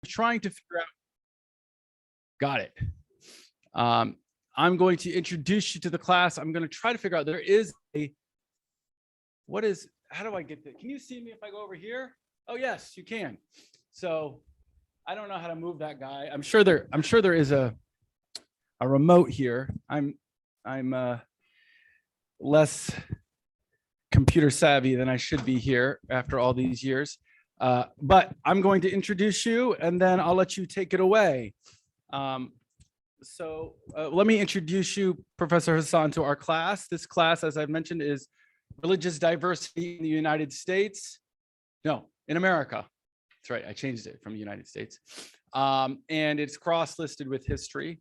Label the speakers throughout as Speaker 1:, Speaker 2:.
Speaker 1: trying to figure out. Got it. I'm going to introduce you to the class. I'm going to try to figure out, there is a, how do I get there? Can you see me if I go over here? Oh, yes, you can. So I don't know how to move that guy. I'm sure there is a remote here. I'm less computer savvy than I should be here after all these years. But I'm going to introduce you and then I'll let you take it away. So let me introduce you, Professor Hasan, to our class. This class, as I've mentioned, is Religious Diversity in the United States. No, in America. That's right, I changed it from the United States. And it's cross-listed with history.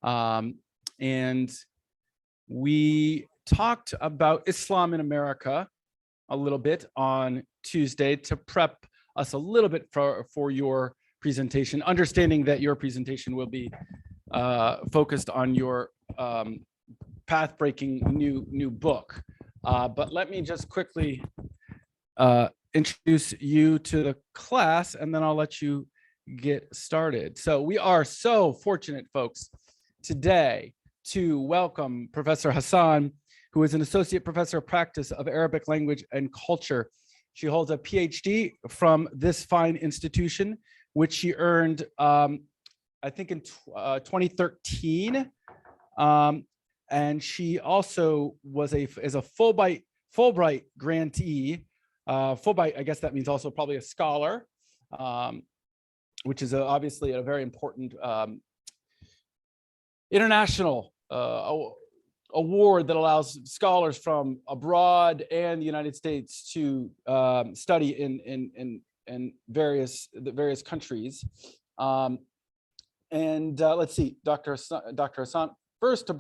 Speaker 1: And we talked about Islam in America a little bit on Tuesday to prep us a little bit for your presentation, understanding that your presentation will be focused on your path-breaking new book. But let me just quickly introduce you to the class, and then I'll let you get started. So we are so fortunate, folks, today to welcome Professor Hasan, who is an associate professor of practice of Arabic language and culture. She holds a PhD from this fine institution, which she earned, I think, in 2013. And she also is a Fulbright grantee. Fulbright, I guess that means also probably a scholar, which is obviously a very important international award that allows scholars from abroad and the United States to study in various countries. Let's see, Dr. Hasan first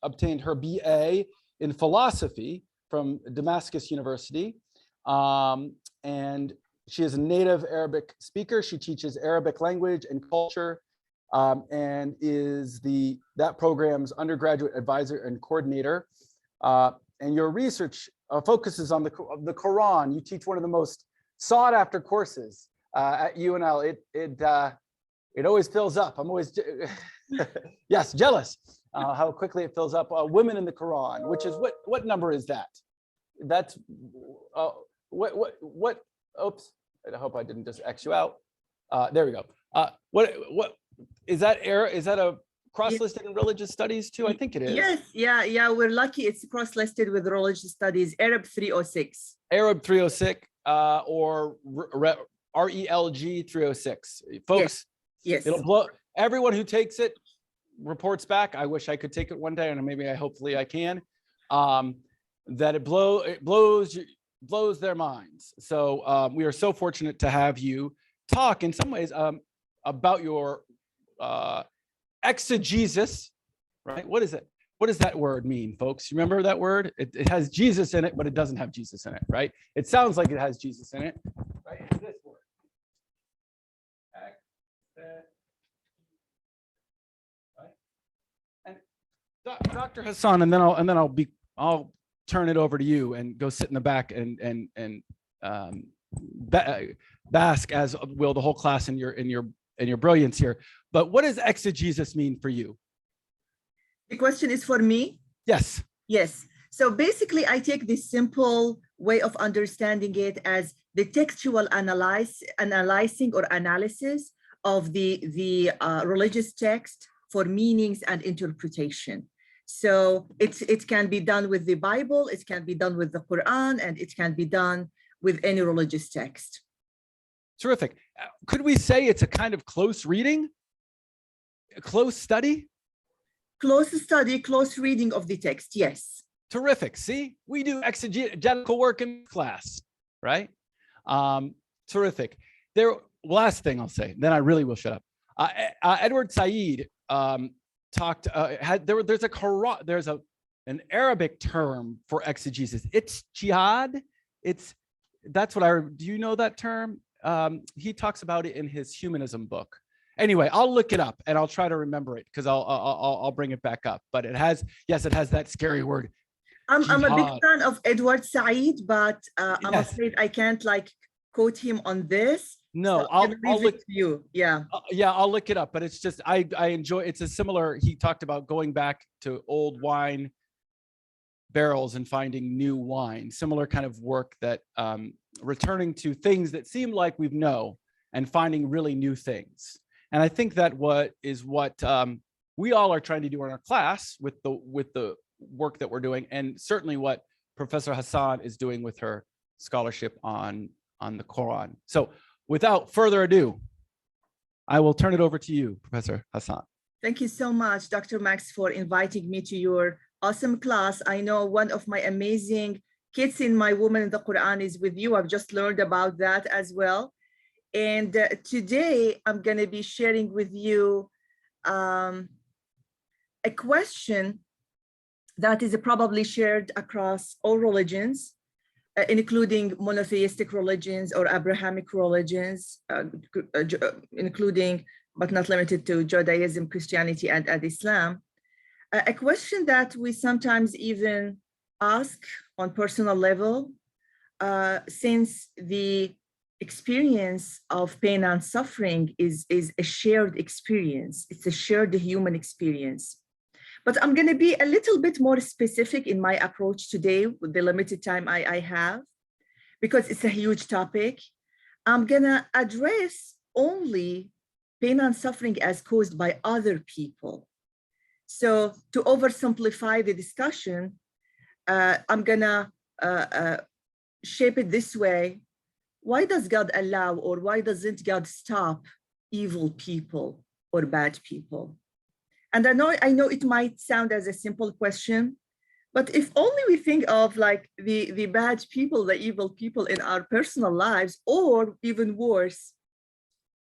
Speaker 1: obtained her BA in philosophy from Damascus University. And she is a native Arabic speaker. She teaches Arabic language and culture, and is that program's undergraduate advisor and coordinator. And your research focuses on the Quran. You teach one of the most sought after courses at UNL. It always fills up. I'm always, yes, jealous how quickly it fills up. Women in the Quran, which is what number is that? That's what? Oops! I hope I didn't just X you out. There we go. What is that? Is that a cross-listed in religious studies too? I think it is.
Speaker 2: Yes, yeah. We're lucky. It's cross-listed with religious studies. Arab 306.
Speaker 1: Arab 306, or RELG 306. Folks.
Speaker 2: Yes.
Speaker 1: It'll blow. Everyone who takes it reports back. I wish I could take it one day, and hopefully I can. That it blows their minds. So we are so fortunate to have you talk in some ways about your exegesis, right? What is it? What does that word mean, folks? You remember that word? It has Jesus in it, but it doesn't have Jesus in it, right? It sounds like it has Jesus in it, right? It's this word. Right? And Dr. Hasan, and then I'll turn it over to you and go sit in the back and bask, as will the whole class, in your brilliance here. But what does exegesis mean for you?
Speaker 2: The question is for me?
Speaker 1: Yes.
Speaker 2: Yes. So basically, I take this simple way of understanding it as the textual analyzing or analysis of the religious text for meanings and interpretation. So it can be done with the Bible, it can be done with the Quran, and it can be done with any religious text.
Speaker 1: Terrific. Could we say it's a kind of close reading? A close study?
Speaker 2: Close study, close reading of the text, yes.
Speaker 1: Terrific. See, we do exegetical work in class, right? Terrific. Last thing I'll say, then I really will shut up. Edward Said talked. There's an Arabic term for exegesis. It's jihad. That's what do you know that term? He talks about it in his humanism book. Anyway, I'll look it up and I'll try to remember it, because I'll bring it back up. But it has that scary word.
Speaker 2: I'm a big fan of Edward Said, but I'm afraid I can't quote him on this.
Speaker 1: No,
Speaker 2: So I'm gonna
Speaker 1: I'll
Speaker 2: leave
Speaker 1: look.
Speaker 2: it to you. Yeah.
Speaker 1: Yeah, I'll look it up. But it's just I enjoy. It's a similar. He talked about going back to old wine barrels and finding new wine. Similar kind of work that returning to things that seem like we know and finding really new things. And I think that what we all are trying to do in our class with the work that we're doing, and certainly what Professor Hasan is doing with her scholarship on the Quran. So without further ado, I will turn it over to you, Professor Hasan.
Speaker 2: Thank you so much, Dr. Max, for inviting me to your awesome class. I know one of my amazing kids in my Woman in the Quran is with you. I've just learned about that as well. And today I'm going to be sharing with you a question that is probably shared across all religions, including monotheistic religions or Abrahamic religions, including but not limited to Judaism, Christianity, and Islam. A question that we sometimes even ask on personal level, since the experience of pain and suffering is a shared experience. It's a shared human experience. But I'm going to be a little bit more specific in my approach today with the limited time I have, because it's a huge topic. I'm going to address only pain and suffering as caused by other people. So to oversimplify the discussion, I'm going to shape it this way. Why does God allow, or why doesn't God stop evil people or bad people? And I know it might sound as a simple question, but if only we think of like the bad people, the evil people in our personal lives, or even worse,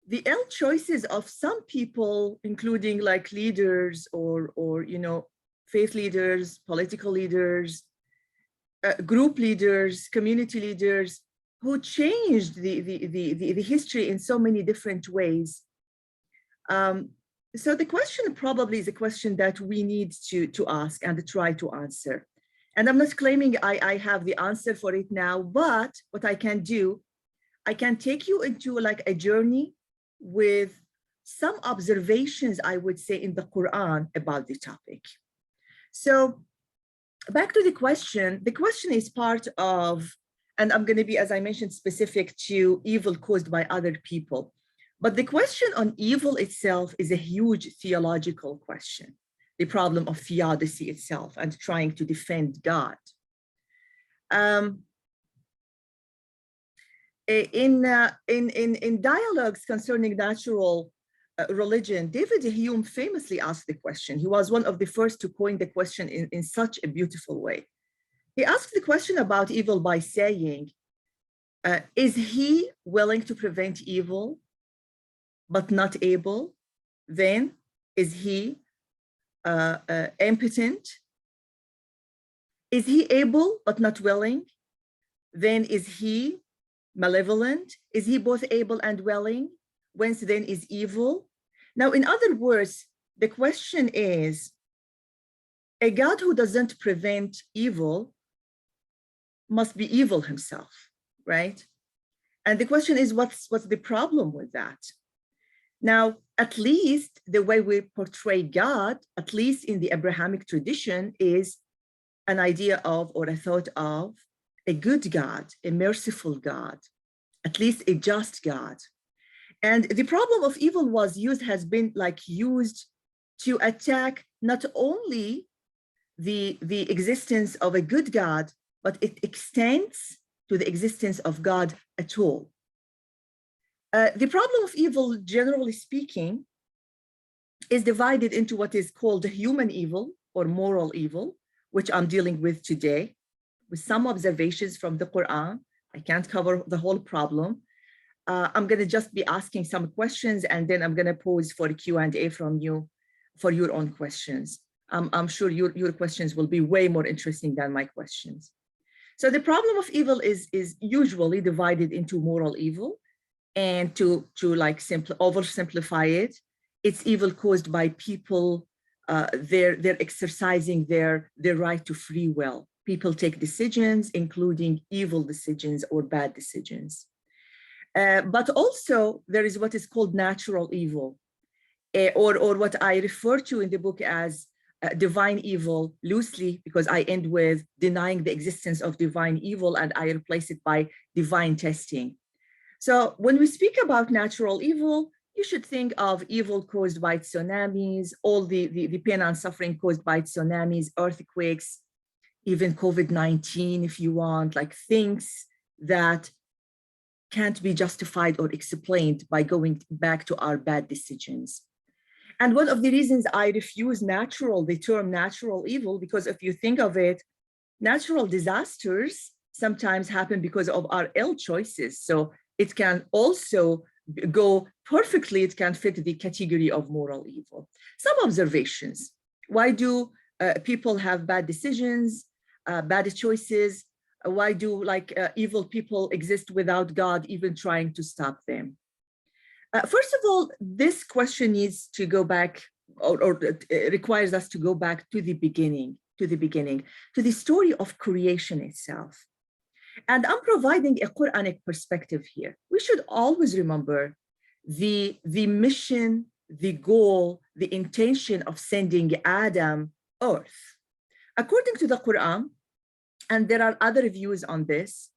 Speaker 2: the ill choices of some people, including like leaders or faith leaders, political leaders, group leaders, community leaders, who changed the history in so many different ways. So the question probably is a question that we need to ask and try to answer. And I'm not claiming I have the answer for it now, but what I can do, I can take you into like a journey with some observations, I would say, in the Quran about the topic. So back to the question is part of, and I'm going to be, as I mentioned, specific to evil caused by other people. But the question on evil itself is a huge theological question, the problem of theodicy itself and trying to defend God. In dialogues concerning natural religion, David Hume famously asked the question. He was one of the first to coin the question in such a beautiful way. He asked the question about evil by saying, is he willing to prevent evil, but not able? Then is he impotent? Is he able, but not willing? Then is he malevolent? Is he both able and willing? Whence then is evil? Now, in other words, the question is, a God who doesn't prevent evil must be evil himself, right? And the question is, what's the problem with that? Now, at least the way we portray God, at least in the Abrahamic tradition, is an idea of, or a thought of, a good God, a merciful God, at least a just God. And the problem of evil has been used to attack not only the existence of a good God, but it extends to the existence of God at all. The problem of evil, generally speaking, is divided into what is called human evil or moral evil, which I'm dealing with today, with some observations from the Quran. I can't cover the whole problem. I'm going to just be asking some questions, and then I'm going to pose for a Q&A from you for your own questions. I'm sure your questions will be way more interesting than my questions. So the problem of evil is usually divided into moral evil, and to oversimplify it, it's evil caused by people. They're exercising their right to free will. People take decisions, including evil decisions or bad decisions. But also there is what is called natural evil, or what I refer to in the book as divine evil loosely, because I end with denying the existence of divine evil and I replace it by divine testing. So when we speak about natural evil, you should think of evil caused by tsunamis, all the pain and suffering caused by tsunamis, earthquakes, even COVID-19, if you want, like things that can't be justified or explained by going back to our bad decisions. And one of the reasons I refuse the term natural evil, because if you think of it, natural disasters sometimes happen because of our ill choices. So it can also go perfectly, it can fit the category of moral evil. Some observations. Why do people have bad decisions, bad choices? Why do evil people exist without God even trying to stop them? First of all, this question needs to go back, or requires us to go back to the beginning, to the story of creation itself. And I'm providing a Qur'anic perspective here. We should always remember the mission, the goal, the intention of sending Adam earth. According to the Quran, and there are other views on this,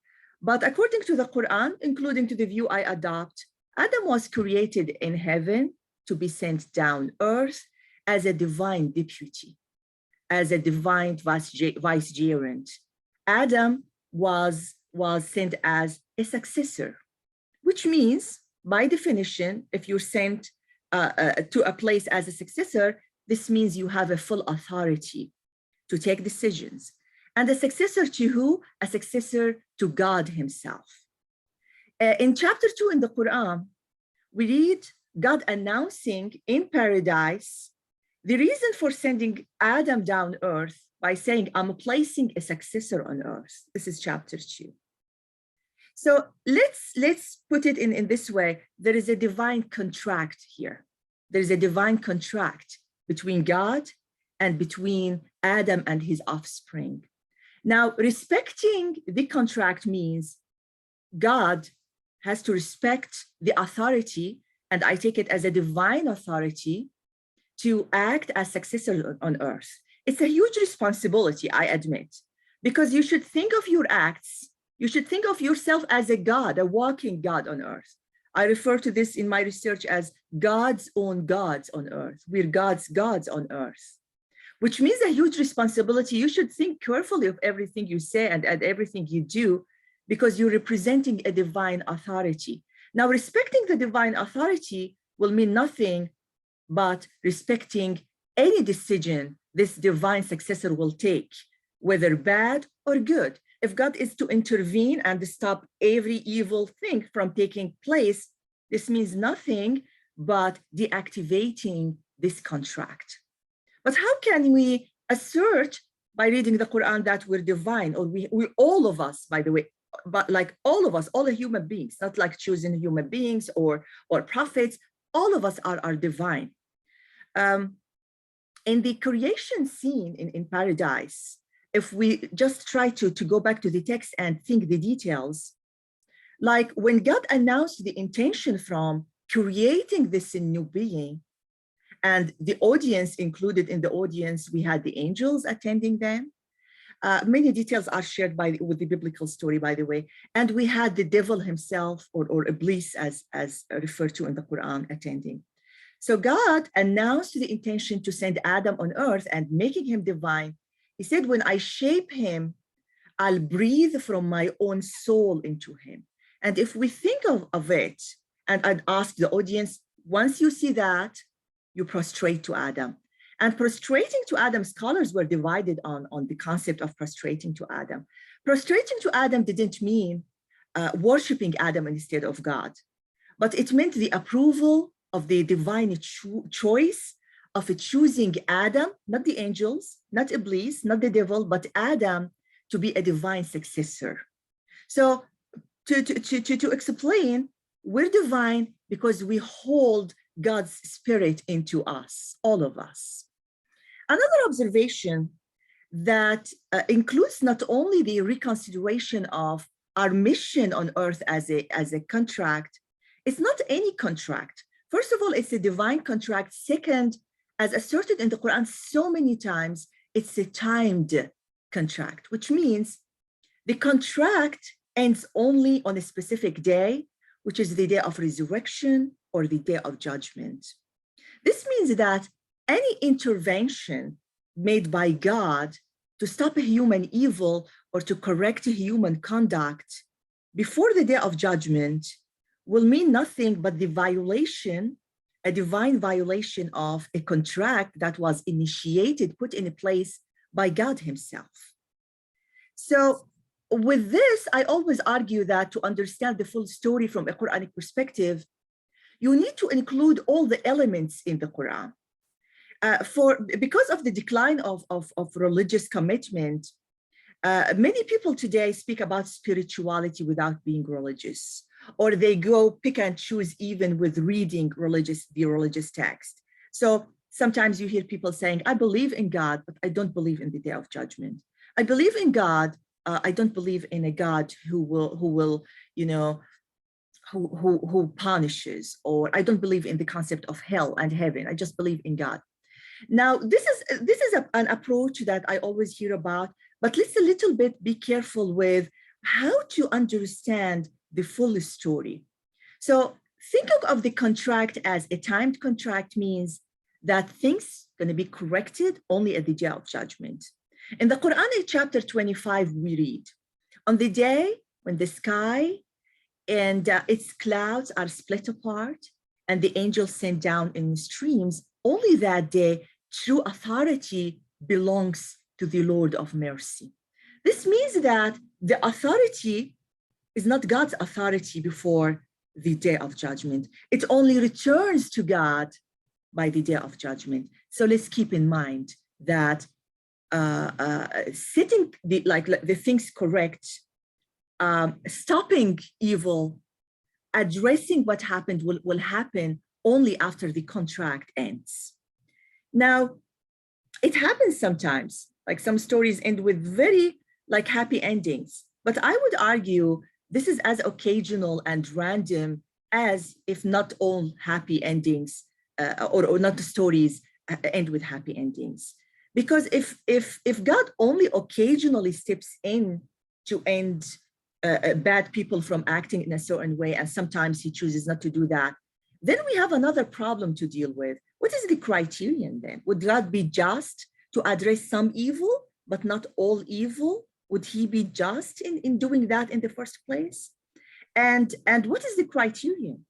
Speaker 2: but according to the Quran, including to the view I adopt, Adam was created in heaven to be sent down earth as a divine deputy, as a divine vicegerent. Adam was sent as a successor, which means, by definition, if you're sent to a place as a successor, this means you have a full authority to take decisions. And a successor to who? A successor to God himself. In chapter 2 in the Quran, we read God announcing in paradise the reason for sending Adam down earth by saying, I'm placing a successor on earth. This is chapter 2. So let's put it in this way. There is a divine contract here. There is a divine contract between God and between Adam and his offspring. Now, respecting the contract means God has to respect the authority, and I take it as a divine authority, to act as successor on earth. It's a huge responsibility, I admit, because you should think of your acts, you should think of yourself as a God, a walking God on earth. I refer to this in my research as God's own gods on earth. We're God's gods on earth, which means a huge responsibility. You should think carefully of everything you say and everything you do, because you're representing a divine authority. Now, respecting the divine authority will mean nothing but respecting any decision this divine successor will take, whether bad or good. If God is to intervene and stop every evil thing from taking place, this means nothing but deactivating this contract. But how can we assert by reading the Quran that we're divine, or we all of us, by the way, but like all of us, all the human beings, not like choosing human beings or prophets, all of us are divine. In the creation scene in paradise, if we just try to go back to the text and think the details, like when God announced the intention from creating this new being, and the audience, included in the audience, we had the angels attending them. Many details are shared with the biblical story, by the way. And we had the devil himself, or Iblis, as referred to in the Quran, attending. So God announced the intention to send Adam on earth and making him divine. He said, when I shape him, I'll breathe from my own soul into him. And if we think of it, and I'd ask the audience, once you see that, you prostrate to Adam. And prostrating to Adam, scholars were divided on the concept of prostrating to Adam. Prostrating to Adam didn't mean worshiping Adam instead of God, but it meant the approval of the divine choice of choosing Adam, not the angels, not Iblis, not the devil, but Adam to be a divine successor. So to explain, we're divine because we hold God's spirit into us, all of us. Another observation that includes not only the reconsideration of our mission on earth as a contract, it's not any contract. First of all, it's a divine contract. Second, as asserted in the Quran so many times, it's a timed contract, which means the contract ends only on a specific day, which is the day of resurrection or the day of judgment. This means that any intervention made by God to stop a human evil or to correct a human conduct before the day of judgment will mean nothing but the violation, a divine violation of a contract that was initiated, put in place by God himself. So with this, I always argue that to understand the full story from a Quranic perspective, you need to include all the elements in the Quran. Because of the decline of religious commitment, many people today speak about spirituality without being religious, or they go pick and choose even with reading the religious text. So sometimes you hear people saying, I believe in God, but I don't believe in the day of judgment. I believe in God, I don't believe in a God who will, you know, who punishes, or I don't believe in the concept of hell and heaven. I just believe in God. Now, this is an approach that I always hear about, but let's a little bit be careful with how to understand the full story. So thinking of the contract as a timed contract means that things are going to be corrected only at the day of judgment. In the Quran, in chapter 25, we read, on the day when the sky and its clouds are split apart and the angels sent down in streams, only that day true authority belongs to the Lord of mercy. This means that the authority is not God's authority before the day of judgment. It only returns to God by the day of judgment. So let's keep in mind that setting the things correct, stopping evil, addressing what happened will happen only after the contract ends. Now, it happens sometimes, like some stories end with very happy endings, but I would argue this is as occasional and random as if not all happy endings or not the stories end with happy endings. Because if God only occasionally steps in to end bad people from acting in a certain way, and sometimes he chooses not to do that, then we have another problem to deal with. What is the criterion then? Would God be just to address some evil, but not all evil? Would he be just in doing that in the first place? And what is the criterion,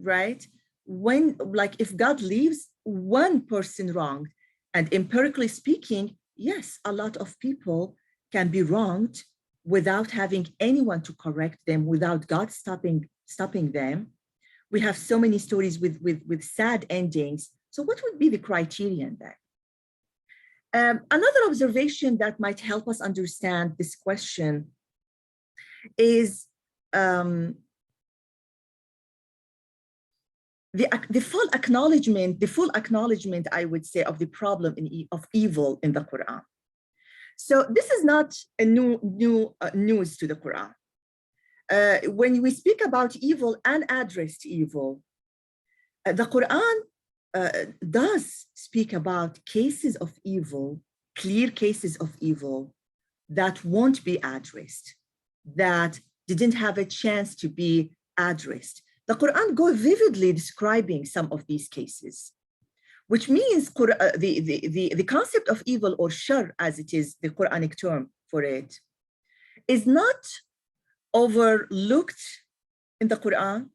Speaker 2: right? When, if God leaves one person wronged, and empirically speaking, yes, a lot of people can be wronged without having anyone to correct them, without God stopping them. We have so many stories with sad endings. So what would be the criterion there? Another observation that might help us understand this question is the full acknowledgement, I would say, of the problem of evil in the Quran. So this is not a news to the Quran. When we speak about evil, unaddressed evil, the Quran does speak about cases of evil, clear cases of evil that won't be addressed, that didn't have a chance to be addressed. The Quran goes vividly describing some of these cases, which means the concept of evil, or shar, as it is the Quranic term for it, is not overlooked in the Quran.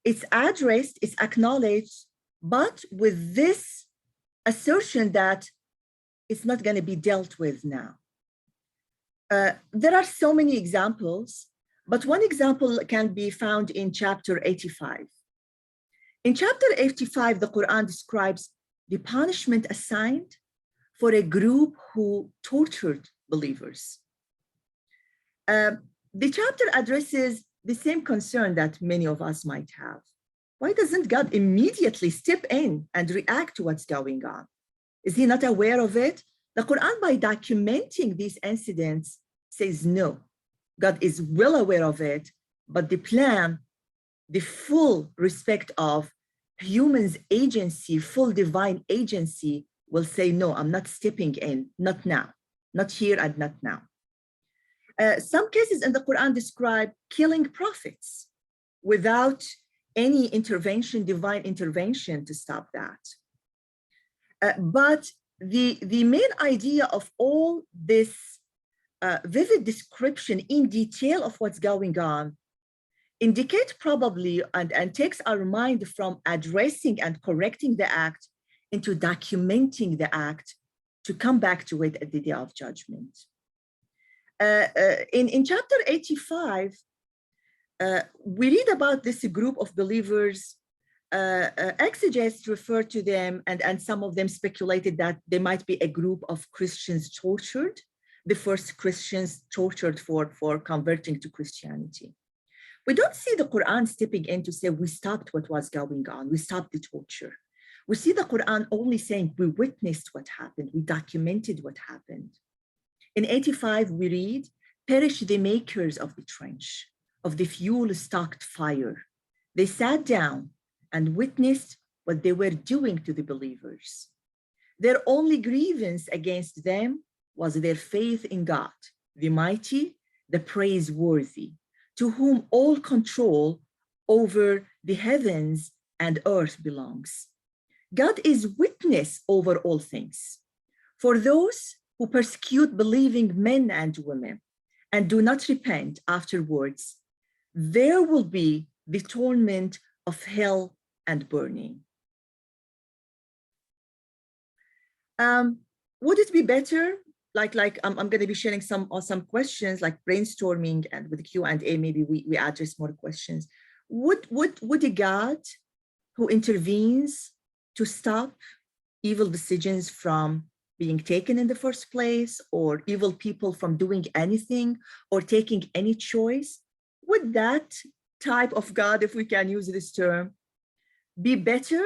Speaker 2: It's addressed, it's acknowledged, but with this assertion that it's not going to be dealt with now. There are so many examples, but one example can be found in chapter 85. In chapter 85, the Quran describes the punishment assigned for a group who tortured believers. The chapter addresses the same concern that many of us might have. Why doesn't God immediately step in and react to what's going on? Is he not aware of it? The Quran, by documenting these incidents, says no. God is well aware of it, but the plan, the full respect of humans' agency, full divine agency, will say, no, I'm not stepping in, not now, not here and not now. Some cases in the Quran describe killing prophets without any intervention, divine intervention to stop that. But the main idea of all this vivid description in detail of what's going on indicate probably and takes our mind from addressing and correcting the act into documenting the act to come back to it at the day of judgment. In chapter 85, we read about this group of believers. Exegetes refer to them, and some of them speculated that there might be a group of Christians tortured, the first Christians tortured for converting to Christianity. We don't see the Quran stepping in to say we stopped what was going on, we stopped the torture. We see the Quran only saying we witnessed what happened, we documented what happened. In 85, we read, perish the makers of the trench, of the fuel-stocked fire. They sat down and witnessed what they were doing to the believers. Their only grievance against them was their faith in God, the mighty, the praiseworthy, to whom all control over the heavens and earth belongs. God is witness over all things. For those who persecute believing men and women and do not repent afterwards, there will be the torment of hell and burning. Would it be better, I'm going to be sharing some questions, like brainstorming, and with the Q&A, maybe we address more questions. Would a God who intervenes to stop evil decisions from being taken in the first place, or evil people from doing anything or taking any choice, would that type of God, if we can use this term, be better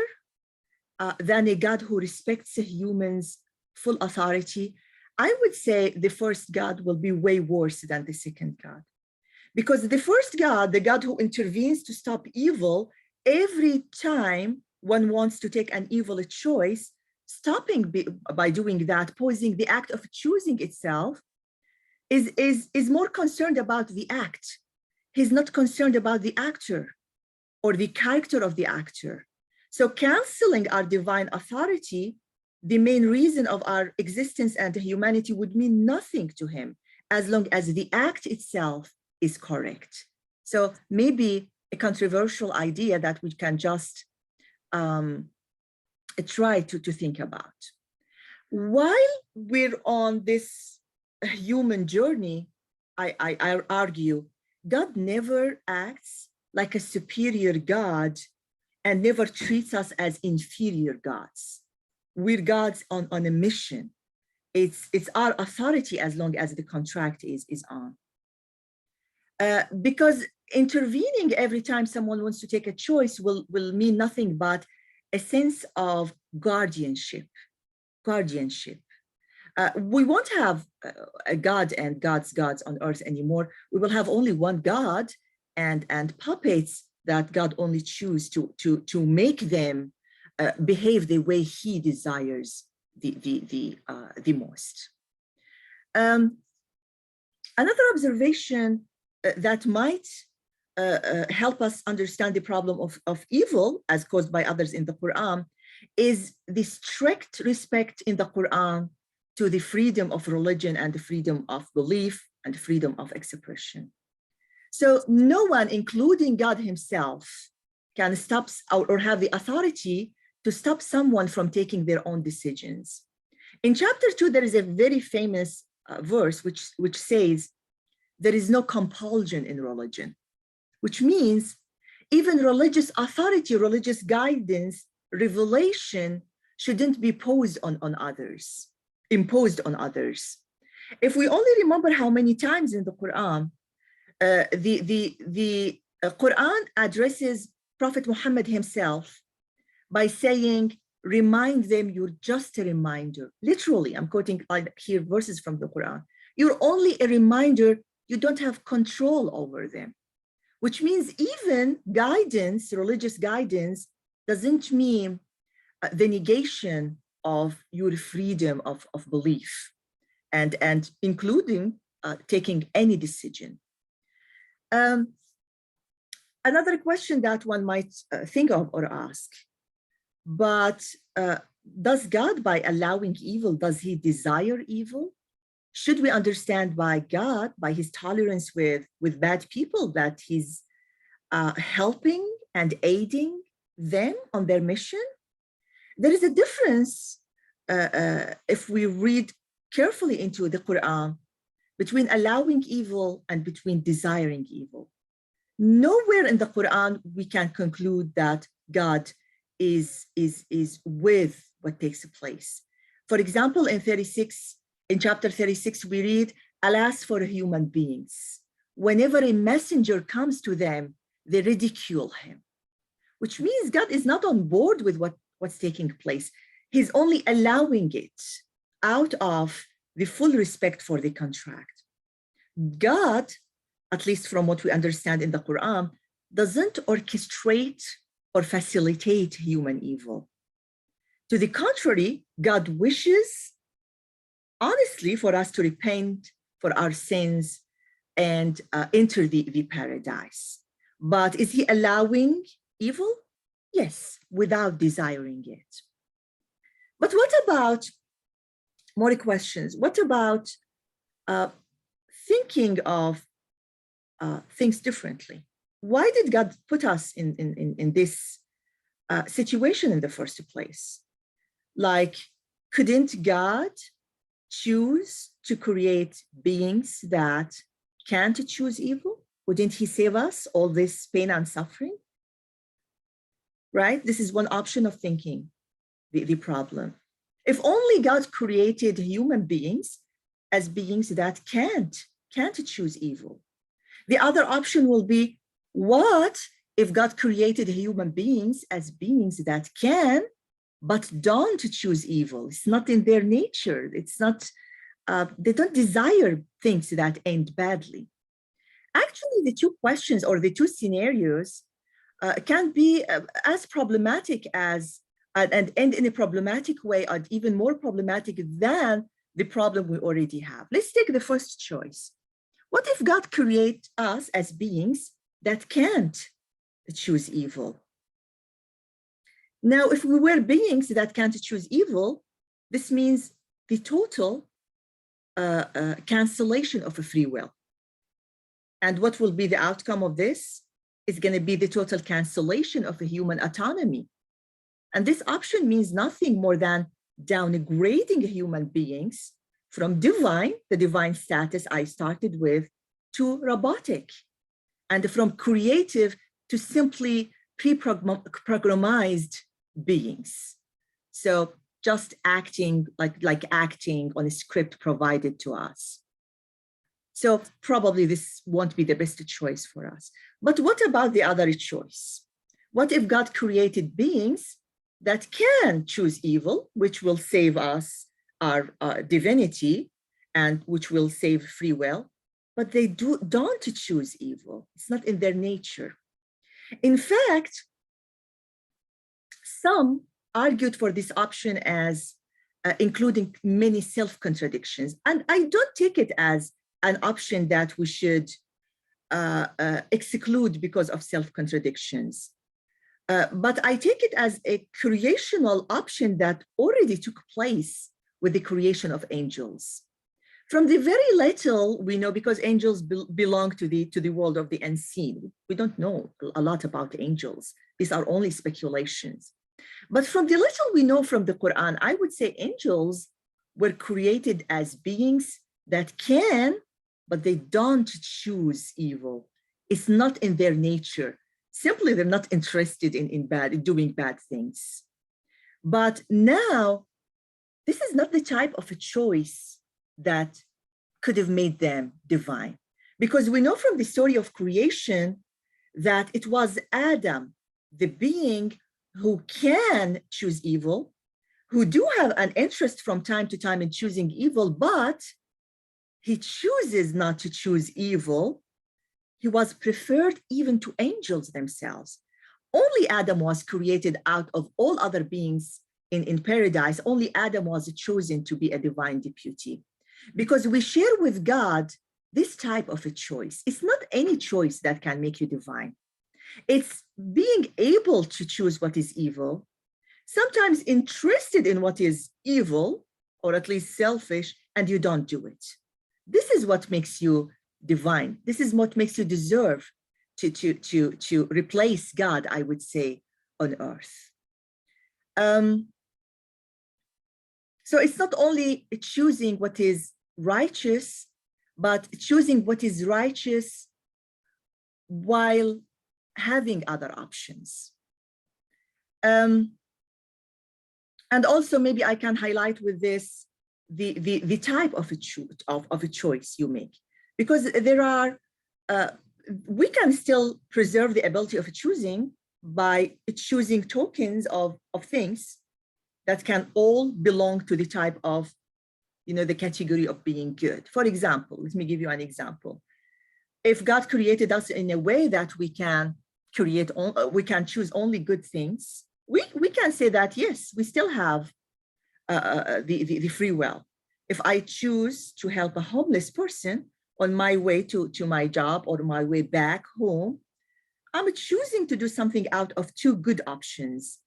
Speaker 2: than a God who respects a human's full authority? I would say the first God will be way worse than the second God. Because the first God, the God who intervenes to stop evil, every time one wants to take an evil choice, stopping by doing that, posing the act of choosing itself, is more concerned about the act. He's not concerned about the actor or the character of the actor. So canceling our divine authority, the main reason of our existence and humanity, would mean nothing to him as long as the act itself is correct. So maybe a controversial idea that we can just try to think about. While we're on this human journey, I argue, God never acts like a superior God and never treats us as inferior gods. We're gods on a mission. It's our authority as long as the contract is on. Because intervening every time someone wants to take a choice will mean nothing but a sense of guardianship. We won't have a God and gods on earth anymore. We will have only one God and puppets that God only chooses to make them behave the way he desires the most. Another observation that might help us understand the problem of evil as caused by others in the Quran is the strict respect in the Quran to the freedom of religion and the freedom of belief and freedom of expression. So no one, including God himself, can stop or have the authority to stop someone from taking their own decisions. In chapter 2, there is a very famous verse which says, there is no compulsion in religion, which means even religious authority, religious guidance, revelation shouldn't be imposed on others. If we only remember how many times in the Quran, the Quran addresses Prophet Muhammad himself by saying, remind them, you're just a reminder. Literally, I'm quoting here verses from the Quran. You're only a reminder you don't have control over them, which means even guidance, religious guidance, doesn't mean the negation of your freedom of belief and including taking any decision. Another question that one might think of or ask, but does God, by allowing evil, does he desire evil? Should we understand by God, by his tolerance with bad people, that he's helping and aiding them on their mission? There is a difference if we read carefully into the Quran between allowing evil and between desiring evil. Nowhere in the Quran we can conclude that God is with what takes place. For example, in chapter 36, we read, alas for human beings. Whenever a messenger comes to them, they ridicule him, which means God is not on board with what's taking place. He's only allowing it out of the full respect for the contract. God, at least from what we understand in the Quran, doesn't orchestrate or facilitate human evil. To the contrary, God wishes, honestly, for us to repent for our sins and enter the paradise. But is he allowing evil? Yes, without desiring it. But what about more questions? What about thinking of things differently? Why did God put us in this situation in the first place? Like, couldn't God choose to create beings that can't choose evil? Wouldn't he save us all this pain and suffering? Right? This is one option of thinking the problem. If only God created human beings as beings that can't choose evil. The other option will be, what if God created human beings as beings that can, but don't choose evil? It's not in their nature. It's not, they don't desire things that end badly. Actually, the two questions or the two scenarios can be as problematic as, and end in a problematic way, or even more problematic than the problem we already have. Let's take the first choice. What if God creates us as beings that can't choose evil? Now, if we were beings that can't choose evil, this means the total cancellation of a free will. And what will be the outcome of this? Is going to be the total cancellation of a human autonomy. And this option means nothing more than downgrading human beings from divine, the divine status I started with, to robotic, and from creative to simply pre-programmed beings. So just acting like acting on a script provided to us. So probably this won't be the best choice for us. But what about the other choice? What if God created beings that can choose evil, which will save us our divinity and which will save free will, but they don't choose evil. It's not in their nature. In fact, some argued for this option as including many self-contradictions. And I don't take it as an option that we should exclude because of self-contradictions. But I take it as a creational option that already took place with the creation of angels. From the very little we know, because angels belong to the world of the unseen. We don't know a lot about angels. These are only speculations. But from the little we know from the Quran, I would say angels were created as beings that can, but they don't choose evil. It's not in their nature. Simply, they're not interested in doing bad things. But now, this is not the type of a choice that could have made them divine. Because we know from the story of creation that it was Adam, the being who can choose evil, who do have an interest from time to time in choosing evil, but he chooses not to choose evil. He was preferred even to angels themselves. Only Adam was created out of all other beings in paradise. Only Adam was chosen to be a divine deputy, because we share with God this type of a choice. It's not any choice that can make you divine. It's being able to choose what is evil, sometimes interested in what is evil, or at least selfish, and you don't do it. This is what makes you divine. This is what makes you deserve to replace God, I would say, on earth. So it's not only choosing what is righteous, but choosing what is righteous while having other options. And also, maybe I can highlight with this the type of a choice you make, because there are, we can still preserve the ability of choosing by choosing tokens of things that can all belong to the type of, the category of being good. For example, let me give you an example. If God created us in a way that we can choose only good things, we can say that, yes, we still have the free will. If I choose to help a homeless person on my way to my job or my way back home, I'm choosing to do something out of two good options.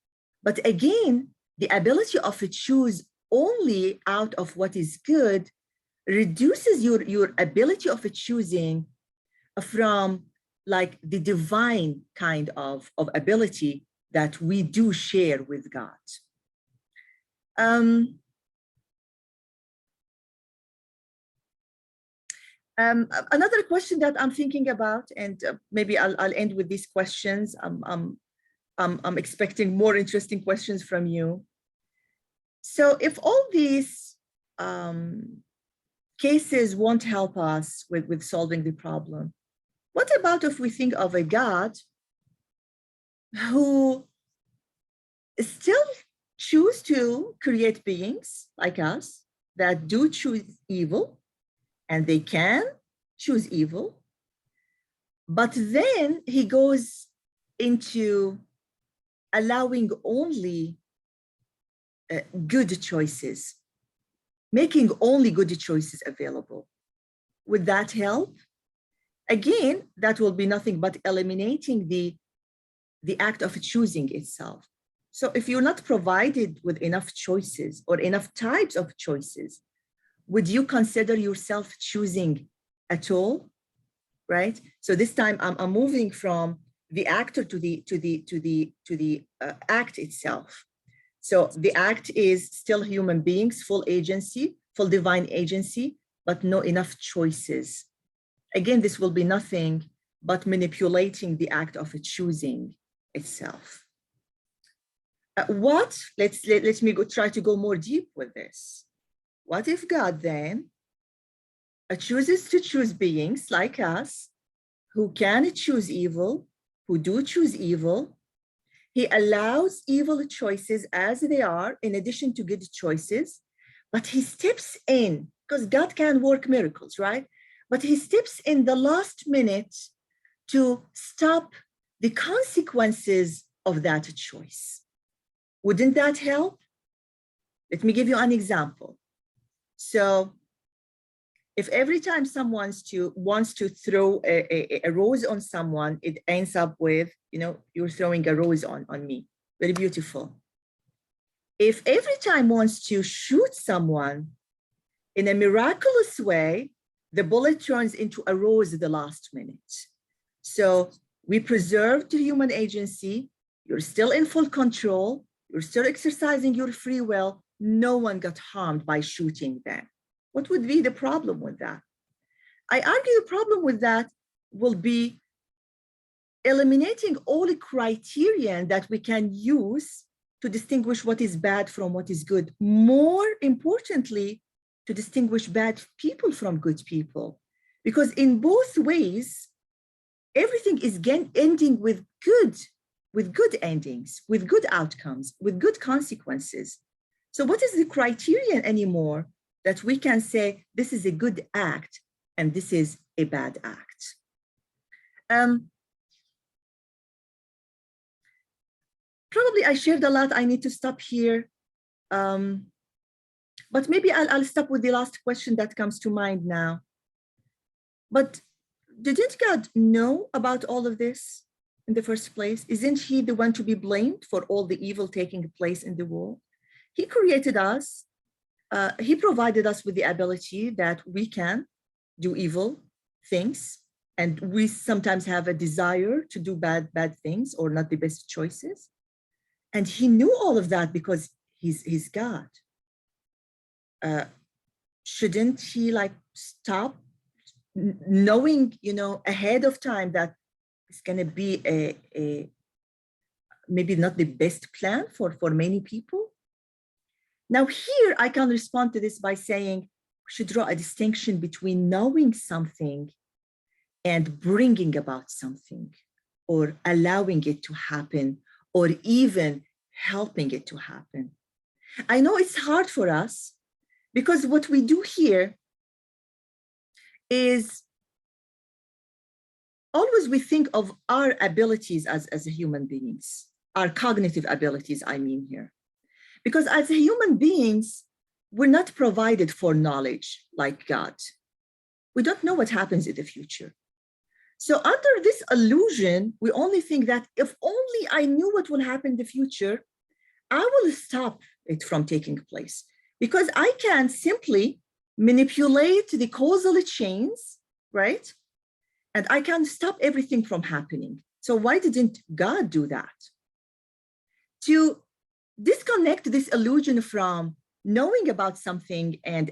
Speaker 2: But again, the ability of choose only out of what is good reduces your ability of choosing from like the divine kind of ability that we do share with God. Another question that I'm thinking about, and maybe I'll end with these questions. I'm expecting more interesting questions from you. So if all these cases won't help us with solving the problem, what about if we think of a God who still choose to create beings like us that do choose evil, and they can choose evil, but then he goes into allowing only good choices, making only good choices available. Would that help? Again, that will be nothing but eliminating the act of choosing itself. So if you're not provided with enough choices or enough types of choices, would you consider yourself choosing at all? Right? So this time I'm moving from the actor to the act itself. So the act is still human beings, full agency, full divine agency, but no enough choices. Again, this will be nothing but manipulating the act of choosing itself. Let me try to go more deep with this. What if God then chooses to choose beings like us who can choose evil, who do choose evil? He allows evil choices as they are, in addition to good choices, but he steps in, because God can work miracles, right? But he steps in the last minute to stop the consequences of that choice. Wouldn't that help? Let me give you an example. So if every time someone wants to throw a rose on someone, it ends up with, you're throwing a rose on me. Very beautiful. If every time wants to shoot someone, in a miraculous way, the bullet turns into a rose at the last minute. So we preserved the human agency. You're still in full control. You're still exercising your free will. No one got harmed by shooting them. What would be the problem with that? I argue the problem with that will be eliminating all the criterion that we can use to distinguish what is bad from what is good. More importantly, to distinguish bad people from good people. Because in both ways, everything is ending with good endings, with good outcomes, with good consequences. So what is the criterion anymore that we can say this is a good act and this is a bad act. Probably I shared a lot. I need to stop here. But maybe I'll stop with the last question that comes to mind now. But didn't God know about all of this in the first place? Isn't he the one to be blamed for all the evil taking place in the world? He created us. He provided us with the ability that we can do evil things. And we sometimes have a desire to do bad things or not the best choices. And he knew all of that because he's God. Shouldn't he like stop knowing, ahead of time that it's going to be a maybe not the best plan for many people? Now here I can respond to this by saying we should draw a distinction between knowing something and bringing about something, or allowing it to happen, or even helping it to happen. I know it's hard for us because what we do here is always we think of our abilities as human beings, our cognitive abilities, I mean here. Because as human beings, we're not provided for knowledge like God. We don't know what happens in the future. So under this illusion, we only think that if only I knew what will happen in the future, I will stop it from taking place. Because I can simply manipulate the causal chains, right? And I can stop everything from happening. So why didn't God do that? To disconnect this illusion from knowing about something and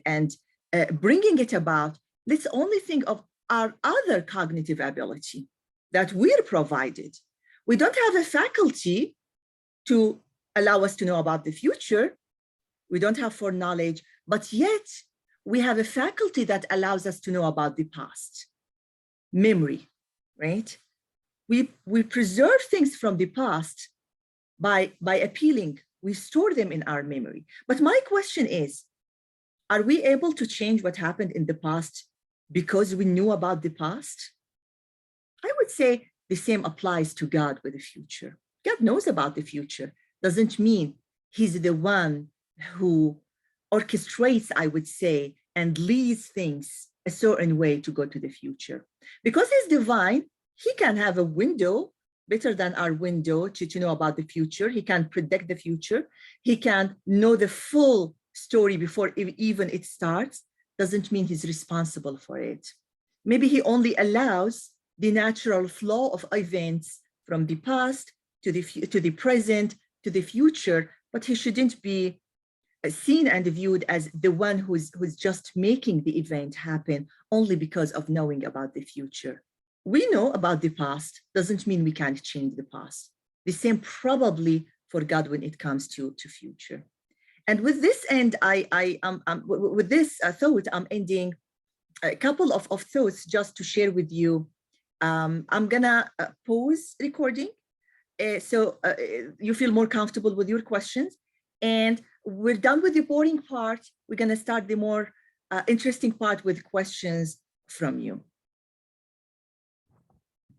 Speaker 2: bringing it about, let's only think of our other cognitive ability that we're provided. We don't have a faculty to allow us to know about the future. We don't have foreknowledge, but yet we have a faculty that allows us to know about the past. Memory, right? We preserve things from the past by appealing. We store them in our memory. But my question is, are we able to change what happened in the past because we knew about the past? I would say the same applies to God with the future. God knows about the future. Doesn't mean he's the one who orchestrates, I would say, and leads things a certain way to go to the future. Because he's divine, he can have a window better than our window to know about the future. He can predict the future. He can know the full story before even it starts. Doesn't mean he's responsible for it. Maybe he only allows the natural flow of events from the past to the present to the future, but he shouldn't be seen and viewed as the one who's just making the event happen only because of knowing about the future. We know about the past, doesn't mean we can't change the past. The same probably for God when it comes to future. And with this end, with this thought, I'm ending a couple of thoughts just to share with you. I'm gonna pause recording so you feel more comfortable with your questions. And we're done with the boring part. We're gonna start the more interesting part with questions from you.